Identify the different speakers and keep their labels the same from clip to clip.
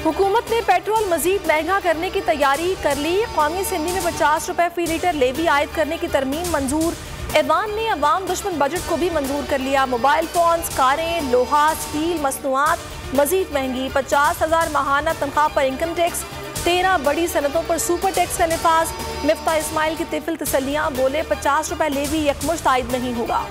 Speaker 1: हुकूमत ने पेट्रोल मजीद महंगा करने की तैयारी कर ली। कौमी असेंबली में 50 रुपए फी लीटर लेवी आयद करने की तरमीम मंजूर। ऐवान ने अवाम दुश्मन बजट को भी मंजूर कर लिया। मोबाइल फोन, कारें, लोहा, स्टील मसनूआत मजीद महंगी। 50,000 माहाना तनख्वाह पर इनकम टैक्स। 13 बड़ी सनतों पर सुपर टैक्स का निफाज। मिफ्ता इस्माइल की तिफिल तसलियां, बोले 50 रुपए लेवी यकमुश्त आयद नहीं होगा।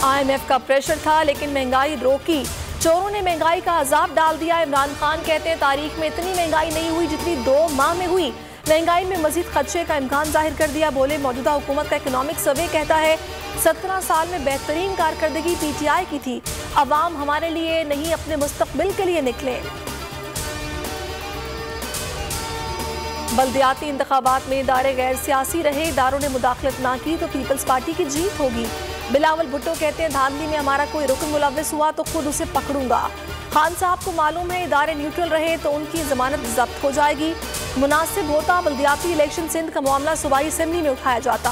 Speaker 1: IMF का प्रेशर था लेकिन महंगाई रोकी। चोरों ने महंगाई का अजाब डाल दिया। इमरान खान कहते हैं तारीख में इतनी महंगाई नहीं हुई जितनी 2 माह में हुई। महंगाई में मजीद खदशे का इम्कान जाहिर कर दिया। बोले मौजूदा हुकूमत का इकोनॉमिक सर्वे कहता है 17 साल में बेहतरीन कारकर्दगी PTI की थी। अवाम हमारे लिए नहीं अपने मुस्तकबिल के लिए निकले। बल्दियाती इंतखाबात में इदारे गैर सियासी रहे, इदारों ने मुदाखलत ना की तो पीपल्स पार्टी की जीत होगी। बिलावल भुट्टो कहते हैं धांधली में हमारा कोई रुकन मुलव्वस हुआ तो खुद उसे पकड़ूंगा। खान साहब को मालूम है इदारे न्यूट्रल रहे तो उनकी जमानत जब्त हो जाएगी। मुनासिब होता बल्दियाती इलेक्शन सिंध का मामला सूबाई असेंबली में उठाया जाता।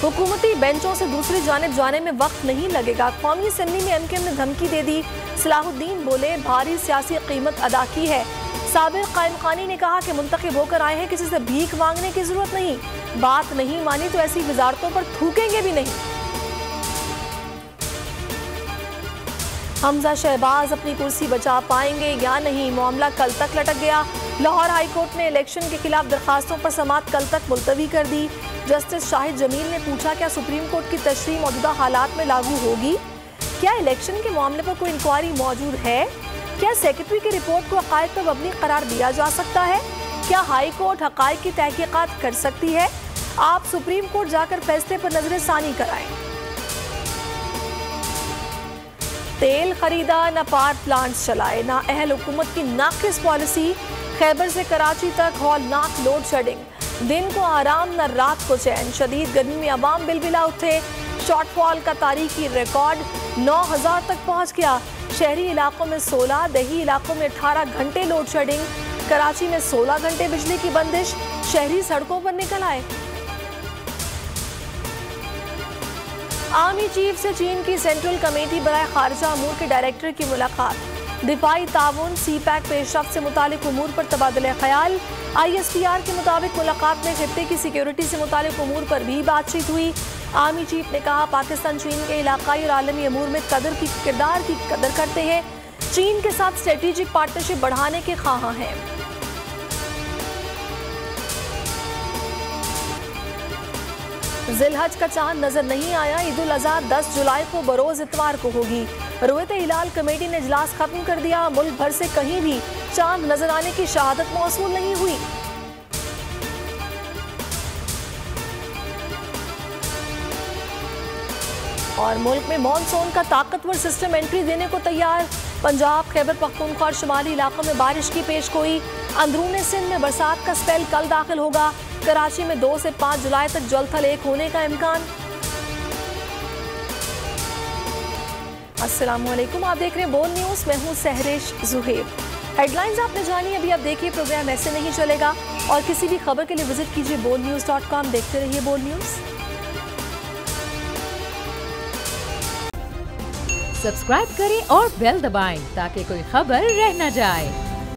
Speaker 1: हुकूमती बेंचों से दूसरी जानिब जाने में वक्त नहीं लगेगा। कौमी असेंबली में MKM ने धमकी दे दी। सलाहुद्दीन बोले भारी सियासी कीमत अदा की है। साबिर कायम खानी ने कहा कि मुंतखब होकर आए हैं, किसी से भीख मांगने की जरूरत नहीं। बात नहीं मानी तो ऐसी वजारतों पर थूकेंगे भी नहीं। हमजा शहबाज अपनी कुर्सी बचा पाएंगे या नहीं, मामला कल तक लटक गया। लाहौर हाई कोर्ट ने इलेक्शन के खिलाफ दरखास्तों पर समाअत कल तक मुलतवी कर दी। जस्टिस शाहिद जमील ने पूछा क्या सुप्रीम कोर्ट की तशरीह मौजूदा हालात में लागू होगी? क्या इलेक्शन के मामले पर कोई इंक्वायरी मौजूद है? क्या सेक्रेटरी की रिपोर्ट को हक़ाइक़ पर मबनी करार दिया जा सकता है? क्या हाई कोर्ट हक़ाइक़ की तहकीकात कर सकती है? आप सुप्रीम कोर्ट जाकर फैसले पर नजर सानी कराएं। तेल खरीदा न पावर प्लांट्स चलाए, ना अहल हुकूमत की नाकिस पॉलिसी। खैबर से कराची तक हौलनाक लोड शेडिंग। दिन को आराम न रात को चैन। शदीद गर्मी में अवाम बिलबिला उठे। शॉर्टफॉल का तारीखी रिकॉर्ड 9,000 तक पहुंच गया। शहरी इलाकों में 16, देही इलाकों में 18 घंटे लोड शेडिंग। कराची में 16 घंटे बिजली की बंदिश। शहरी सड़कों पर निकल आए। आर्मी चीफ से चीन की सेंट्रल कमेटी बराए खारजा अमूर के डायरेक्टर की मुलाकात। दिफाई ताउन CPAC पेशरफ्त से मुतालिक उमूर पर तबादला ख्याल। ISPR के मुताबिक मुलाकात में खित्ते की सिक्योरिटी से मुतालिक उमूर पर भी बातचीत हुई। आर्मी चीफ ने कहा पाकिस्तान चीन के इलाकाई और आलमी अमूर में किरदार की कदर करते हैं। चीन के साथ स्ट्रेटेजिक पार्टनरशिप बढ़ाने के ख्वाहां हैं। जिलहज का चांद नजर नहीं आया। ईद उल अज़हा 10 जुलाई को बरोज इतवार को होगी। रुयत हिलाल कमेटी ने इजलास खत्म कर दिया। मुल्क भर से कहीं भी चांद नजर आने की शहादत मौसूल नहीं हुई। और मुल्क में मॉनसून का ताकतवर सिस्टम एंट्री देने को तैयार। पंजाब, खैबर पख्तूनख्वा और शुमाली इलाकों में बारिश की पेशगोई। अंदरूनी सिंध में बरसात का स्पेल कल दाखिल होगा। कराची में 2 से 5 जुलाई तक जलथल 1 होने का इम्कान। अस्सलाम वालेकुम, आप देख रहे हैं बोल न्यूज़। मैं हूँ सहरिश जुहेब। हेडलाइंस आपने जानी, अभी आप देखिए प्रोग्राम ऐसे नहीं चलेगा। और किसी भी खबर के लिए विजिट कीजिए bolnews.com। देखते रहिए बोल न्यूज़।
Speaker 2: सब्सक्राइब करें और बेल दबाएं ताकि कोई खबर रह न जाए।